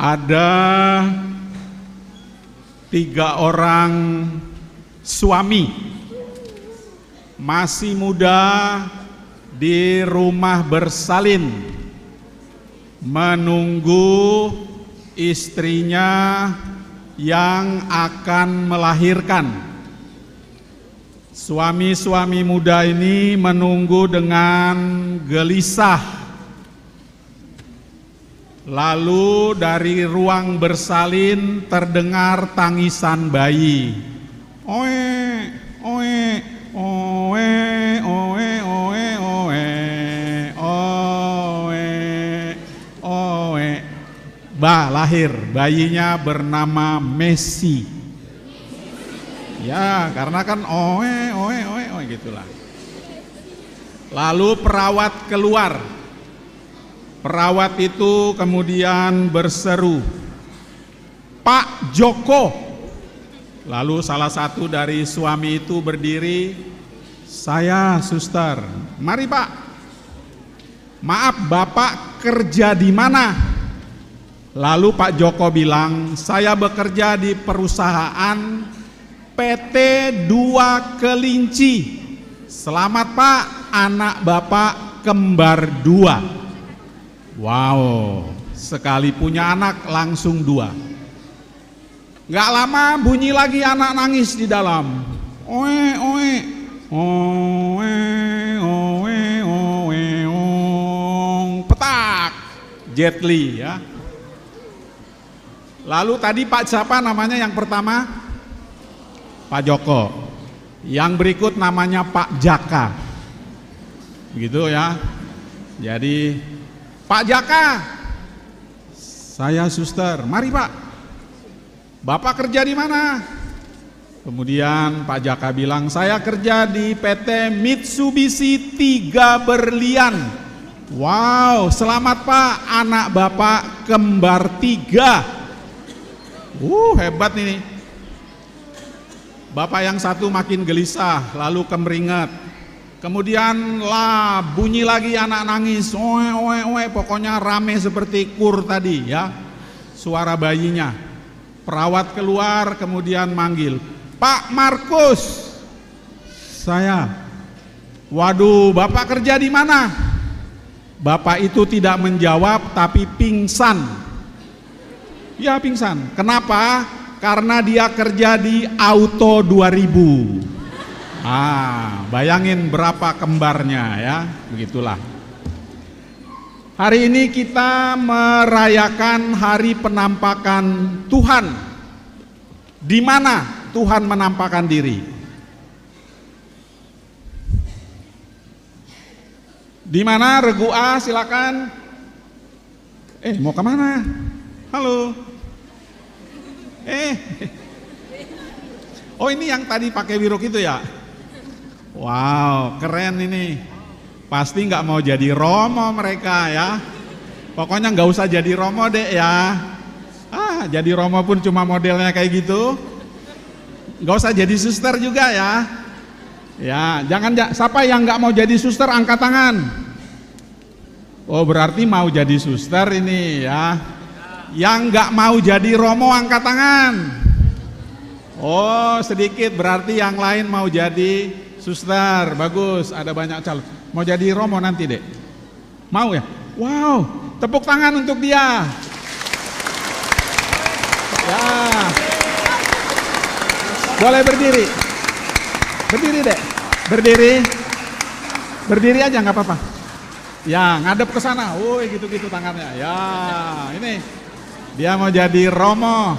ada 3 orang suami masih muda di rumah bersalin menunggu istrinya yang akan melahirkan. Suami-suami muda ini menunggu dengan gelisah. Lalu dari ruang bersalin terdengar tangisan bayi. Oe, oe, oe, oe, oe, oe, oe, oe. Lahir, bayinya bernama Messi. Ya, karena kan oe, oe, oe, oe gitulah. Lalu perawat keluar. Perawat itu kemudian berseru, "Pak Joko." Lalu salah satu dari suami itu berdiri, "Saya suster." "Mari Pak." "Maaf Bapak kerja di mana?" Lalu Pak Joko bilang, "Saya bekerja di perusahaan PT 2 Kelinci. Selamat Pak, anak Bapak kembar 2. Wow, sekali punya anak langsung 2. Gak lama bunyi lagi anak nangis di dalam. Oe, oe, oe, oe, oe, oe. Petak, Jet Li ya. Lalu tadi Pak siapa namanya yang pertama? Pak Joko. Yang berikut namanya Pak Jaka. Begitu ya. Jadi Pak Jaka, "Saya suster." "Mari Pak." "Bapak kerja di mana?" Kemudian Pak Jaka bilang, "Saya kerja di PT Mitsubishi 3 Berlian." "Wow, selamat Pak, anak Bapak kembar 3. Hebat ini. Bapak yang satu makin gelisah, lalu kemeringat. Kemudian bunyi lagi anak nangis, oe, oe, oe, pokoknya rame seperti kur tadi ya, suara bayinya. Perawat keluar kemudian manggil, "Pak Markus." "Saya." "Waduh, Bapak kerja di mana?" Bapak itu tidak menjawab tapi pingsan. Ya pingsan. Kenapa? Karena dia kerja di Auto 2000. Bayangin berapa kembarnya ya, begitulah. Hari ini kita merayakan hari penampakan Tuhan. Di mana Tuhan menampakkan diri? Di mana? Regu A, silakan. Mau kemana? Halo. Oh ini yang tadi pakai wiruk itu ya? Wow, keren ini. Pasti nggak mau jadi Romo mereka ya. Pokoknya nggak usah jadi Romo deh ya. Jadi Romo pun cuma modelnya kayak gitu. Nggak usah jadi suster juga ya. Ya, siapa yang nggak mau jadi suster angkat tangan. Oh berarti mau jadi suster ini ya. Yang nggak mau jadi Romo angkat tangan. Oh sedikit, berarti yang lain mau jadi suster. Bagus, ada banyak calon. Mau jadi Romo nanti dek? Mau ya? Wow, tepuk tangan untuk dia. Ya, boleh berdiri. Berdiri dek, berdiri aja nggak apa-apa. Ya, ngadep ke sana. Woi, gitu-gitu tangannya. Ya, ini dia mau jadi Romo.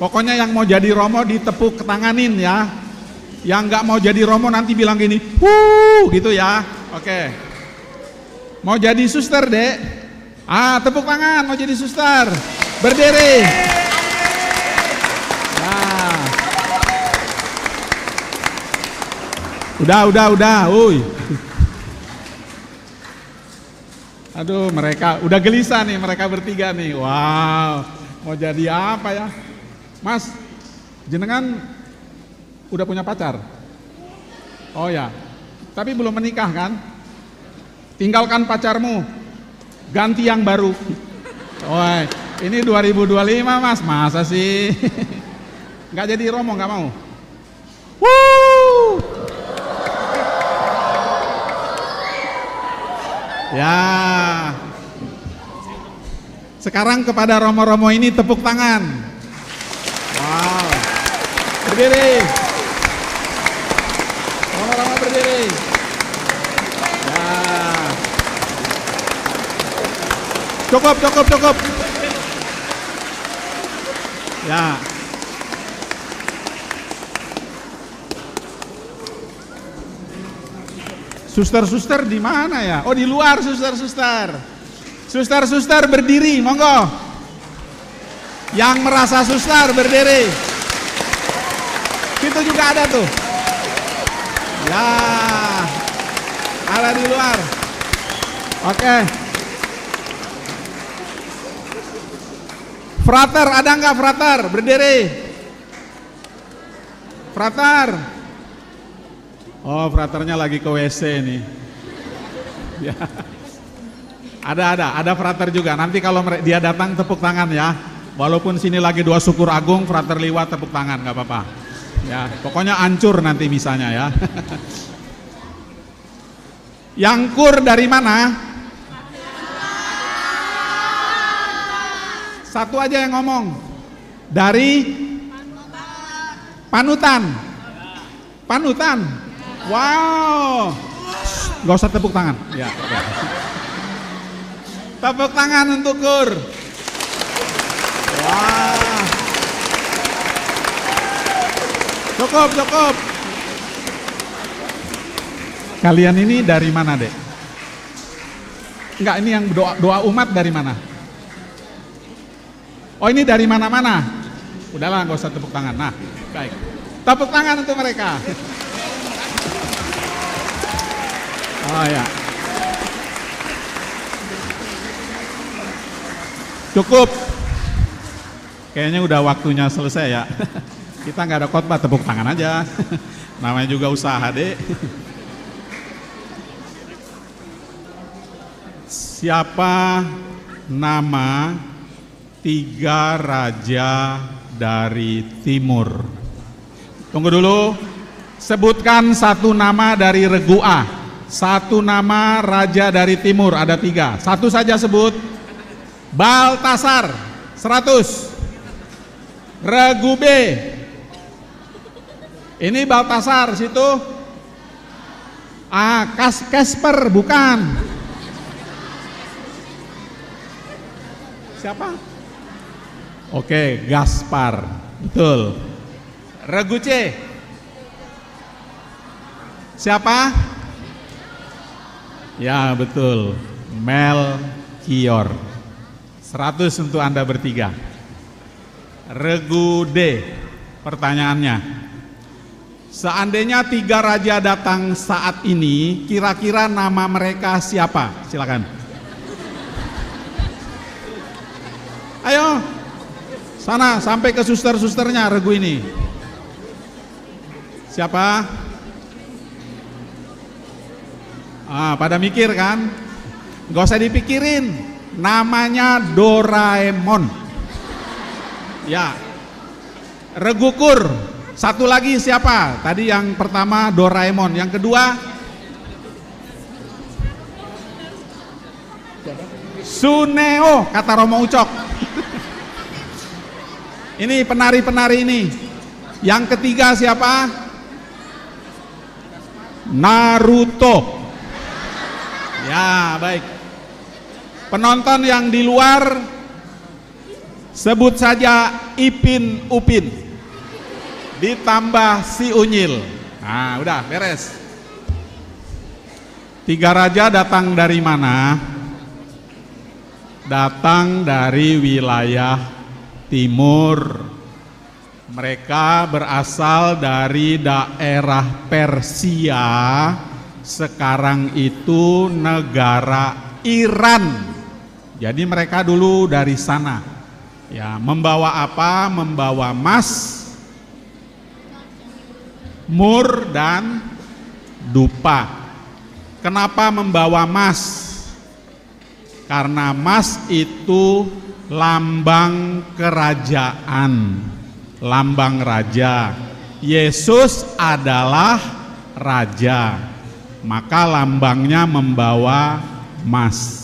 Pokoknya yang mau jadi Romo ditepuk ketanganin ya. Yang nggak mau jadi Romo nanti bilang gini, gitu ya. Oke. Mau jadi suster dek? Tepuk tangan mau jadi suster. Berdiri. Nah. Udah. Aduh, mereka udah gelisah nih, mereka bertiga nih. Wow, mau jadi apa ya? Mas, jenengan udah punya pacar? Oh ya, tapi belum menikah kan? Tinggalkan pacarmu, ganti yang baru. Oh, Ini 2025 Mas, masa sih? Nggak jadi Romo, nggak mau? Wuh! Ya. Sekarang kepada Romo-Romo ini tepuk tangan. Wow. Berdiri. Romo-Romo berdiri. Ya. Cukup. Ya. Suster-suster di mana ya? Oh, di luar suster-suster. Suster-suster berdiri, monggo. Yang merasa suster berdiri. Situ juga ada tuh. Ya. Ada di luar. Oke. Frater, ada nggak frater? Berdiri. Frater. Oh, fraternya lagi ke WC nih. Ya. Ada frater juga. Nanti kalau dia datang tepuk tangan ya. Walaupun sini lagi doa syukur agung, frater liwat tepuk tangan, nggak apa-apa. Ya, pokoknya ancur nanti misalnya ya. Yang kur dari mana? Satu aja yang ngomong. Dari panutan. Panutan. Wow, nggak usah tepuk tangan. Ya. Tepuk tangan untuk kur. Wah. Cukup. Kalian ini dari mana, Dek? Enggak, ini yang doa umat dari mana? Oh, ini dari mana-mana. Udahlah, nggak usah tepuk tangan. Nah, baik. Tepuk tangan untuk mereka. Oh ya. Cukup. Kayaknya udah waktunya selesai ya. Kita nggak ada khotbah, tepuk tangan aja. Namanya juga usaha, Dek. Siapa nama 3 raja dari timur? Tunggu dulu. Sebutkan satu nama dari regu A. Satu nama raja dari timur, ada 3. Satu saja sebut. Baltasar 100. Regu B. Ini Baltasar situ. Kasper bukan. Siapa? Oke, Gaspar. Betul. Regu C. Siapa? Ya, betul. Melkior. 100 untuk Anda bertiga. Regu D. Pertanyaannya, seandainya 3 raja datang saat ini, kira-kira nama mereka siapa? Silakan. Ayo, sana sampai ke suster-susternya regu ini. Siapa? Pada mikir kan? Gak usah dipikirin. Namanya Doraemon. Ya. Regu Kur. Satu lagi siapa? Tadi yang pertama Doraemon. Yang kedua Suneo, kata Romo Ucok. Ini penari-penari ini. Yang ketiga siapa? Naruto. Ya, baik. Penonton yang di luar sebut saja Ipin Upin ditambah si Unyil. Nah, udah beres. 3 raja datang dari mana? Datang dari wilayah timur. Mereka berasal dari daerah Persia. Sekarang itu negara Iran. Jadi mereka dulu dari sana. Ya, membawa apa? Membawa emas, mur dan dupa. Kenapa membawa emas? Karena emas itu lambang kerajaan, lambang raja. Yesus adalah raja, maka lambangnya membawa emas.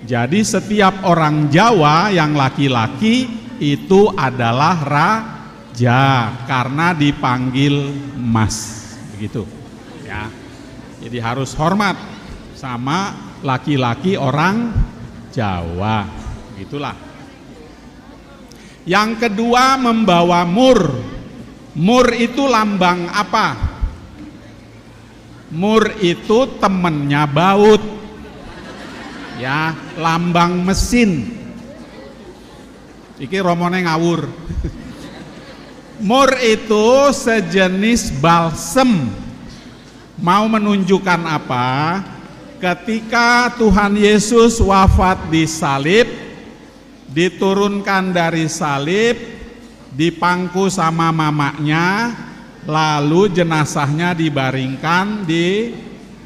Jadi setiap orang Jawa yang laki-laki itu adalah raja karena dipanggil emas, begitu ya. Jadi harus hormat sama laki-laki orang Jawa, begitulah. Yang kedua membawa mur. Mur itu lambang apa? Mur itu temennya baut, ya, lambang mesin. Iki romone ngawur. Mur itu sejenis balsem. Mau menunjukkan apa? Ketika Tuhan Yesus wafat di salib, diturunkan dari salib, dipangku sama mamanya, lalu jenazahnya dibaringkan di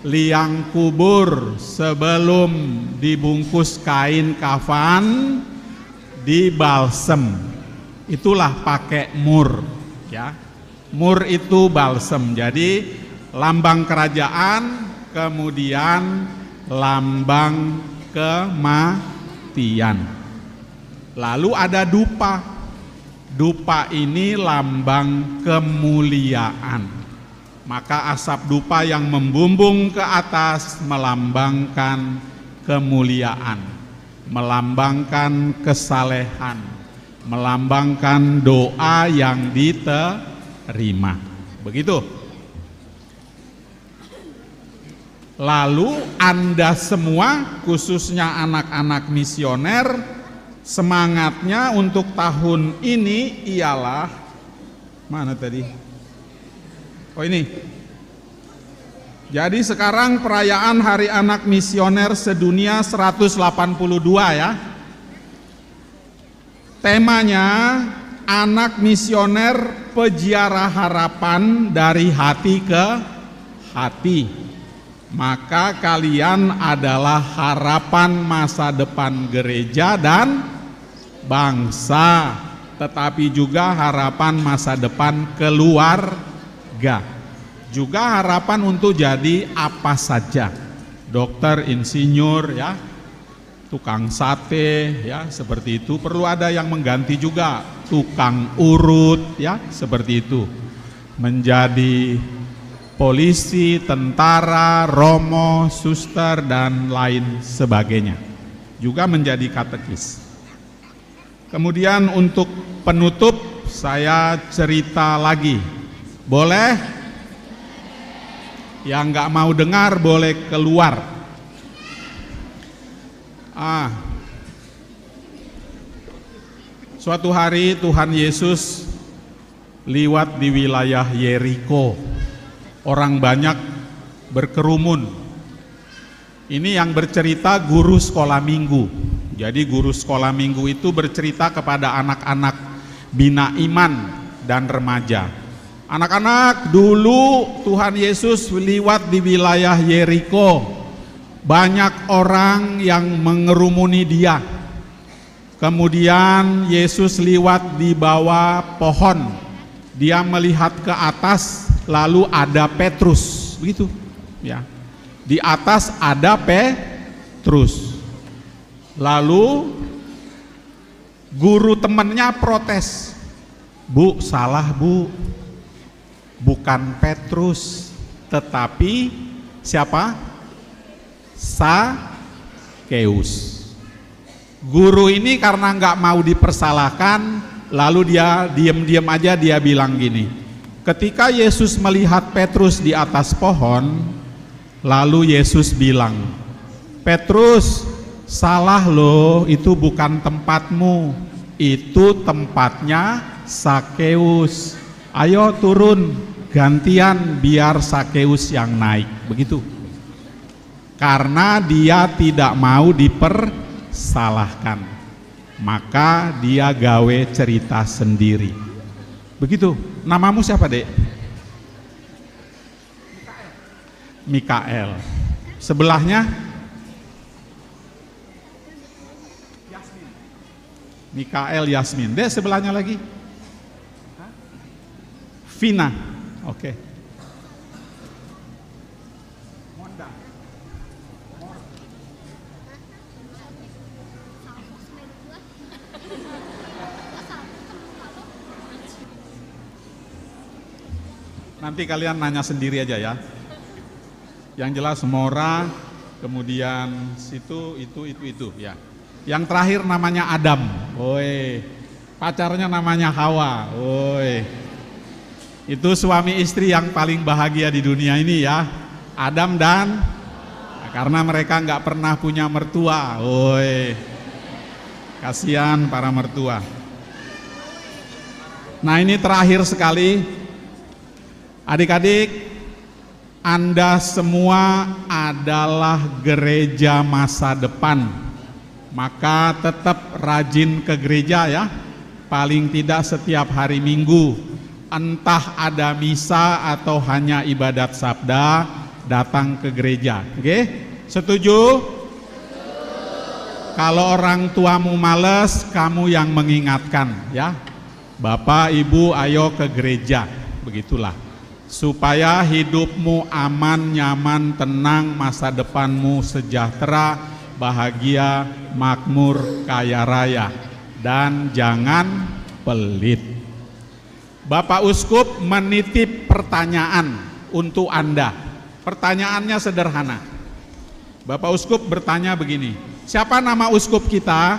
liang kubur sebelum dibungkus kain kafan, dibalsem. Itulah pakai mur, ya. Mur itu balsem. Jadi lambang kerajaan, kemudian lambang kematian. Lalu ada dupa. Dupa ini lambang kemuliaan. Maka asap dupa yang membumbung ke atas melambangkan kemuliaan, melambangkan kesalehan, melambangkan doa yang diterima. Begitu. Lalu Anda semua, khususnya anak-anak misioner, semangatnya untuk tahun ini ialah, mana tadi? Oh ini. Jadi sekarang perayaan Hari Anak Misioner sedunia 182 ya. Temanya anak misioner peziarah harapan dari hati ke hati. Maka kalian adalah harapan masa depan gereja dan bangsa, tetapi juga harapan masa depan keluarga, juga harapan untuk jadi apa saja, dokter, insinyur, ya, tukang sate, ya, seperti itu. Perlu ada yang mengganti juga, tukang urut, ya, seperti itu. Menjadi polisi, tentara, romo, suster, dan lain sebagainya. Juga menjadi katekis. Kemudian untuk penutup saya cerita lagi. Boleh? Yang nggak mau dengar boleh keluar. Suatu hari Tuhan Yesus liwat di wilayah Yeriko. Orang banyak berkerumun. Ini yang bercerita guru sekolah minggu. Jadi guru sekolah minggu itu bercerita kepada anak-anak bina iman dan remaja. Anak-anak, dulu Tuhan Yesus liwat di wilayah Yeriko. Banyak orang yang mengerumuni dia. Kemudian Yesus liwat di bawah pohon. Dia melihat ke atas, lalu ada Petrus, begitu, ya. Di atas ada Petrus. Lalu guru temannya protes, "Bu, salah Bu, bukan Petrus, tetapi siapa? Sakeus." Guru ini karena nggak mau dipersalahkan, lalu dia diam-diam aja, dia bilang gini, ketika Yesus melihat Petrus di atas pohon, lalu Yesus bilang, "Petrus, salah loh, itu bukan tempatmu, itu tempatnya Sakeus. Ayo turun, gantian biar Sakeus yang naik." Begitu. Karena dia tidak mau dipersalahkan, maka dia gawe cerita sendiri. Begitu. Namamu siapa, Dek? Mikael. Sebelahnya Mikael Yasmin. Dek, sebelahnya lagi. Vina. Oke. Nanti kalian nanya sendiri aja ya. Yang jelas Mora, kemudian situ, itu ya. Yang terakhir namanya Adam. Woi. Pacarnya namanya Hawa. Woi. Itu suami istri yang paling bahagia di dunia ini ya. Adam dan karena mereka nggak pernah punya mertua. Woi. Kasihan para mertua. Nah, ini terakhir sekali. Adik-adik, Anda semua adalah gereja masa depan. Maka tetap rajin ke gereja ya. Paling tidak setiap hari Minggu. Entah ada misa atau hanya ibadat sabda, datang ke gereja. Oke? Setuju? Kalau orang tuamu males, kamu yang mengingatkan ya. Bapak, Ibu, ayo ke gereja. Begitulah. Supaya hidupmu aman, nyaman, tenang, masa depanmu sejahtera, bahagia, makmur, kaya raya. Dan jangan pelit. Bapak Uskup menitip pertanyaan untuk Anda. Pertanyaannya sederhana. Bapak Uskup bertanya begini, siapa nama Uskup kita?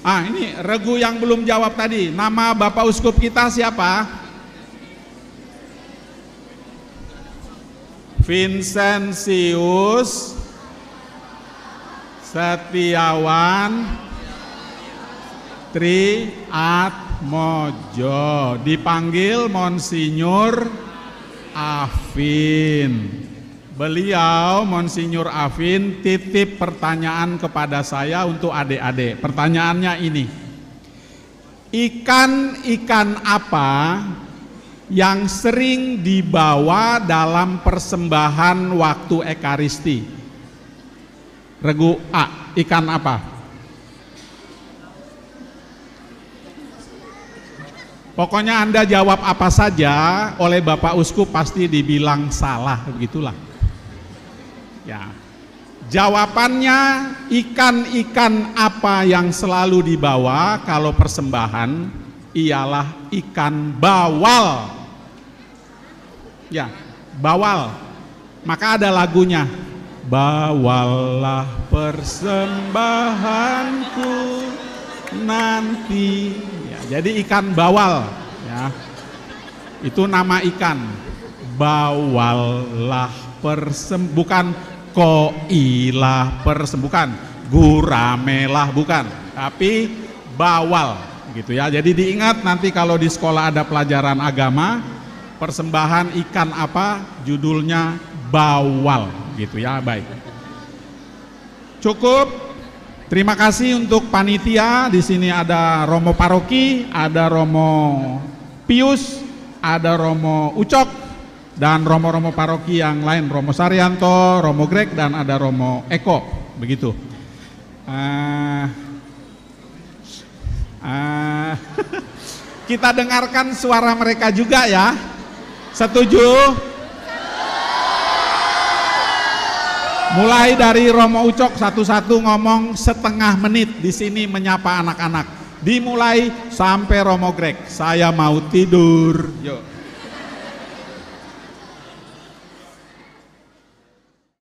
Ini Regu yang belum jawab tadi. Nama Bapak Uskup kita siapa? Vincentius Setiawan Triatmojo, dipanggil Monsinyur Afin. Beliau Monsinyur Afin titip pertanyaan kepada saya untuk adik-adik. Pertanyaannya ini, ikan-ikan apa yang sering dibawa dalam persembahan waktu Ekaristi? Regu A, ikan apa? Pokoknya Anda jawab apa saja, oleh Bapak Uskup pasti dibilang salah, begitulah. Ya, jawabannya ikan-ikan apa yang selalu dibawa kalau persembahan ialah ikan bawal. Ya, bawal. Maka ada lagunya. Bawalah persembahanku nanti. Ya, jadi ikan bawal. Ya, itu nama ikan. Bawalah bukan koilah bukan, guramelah bukan, tapi bawal gitu ya. Jadi diingat nanti kalau di sekolah ada pelajaran agama, persembahan ikan apa, judulnya bawal gitu ya. Baik. Cukup. Terima kasih untuk panitia. Di sini ada Romo Paroki, ada Romo Pius, ada Romo Ucok, dan Romo-Romo Paroki yang lain, Romo Saryanto, Romo Greg, dan ada Romo Eko, begitu. Kita dengarkan suara mereka juga ya. Setuju? Mulai dari Romo Ucok satu-satu ngomong setengah menit di sini menyapa anak-anak. Dimulai sampai Romo Greg, saya mau tidur. Yuk.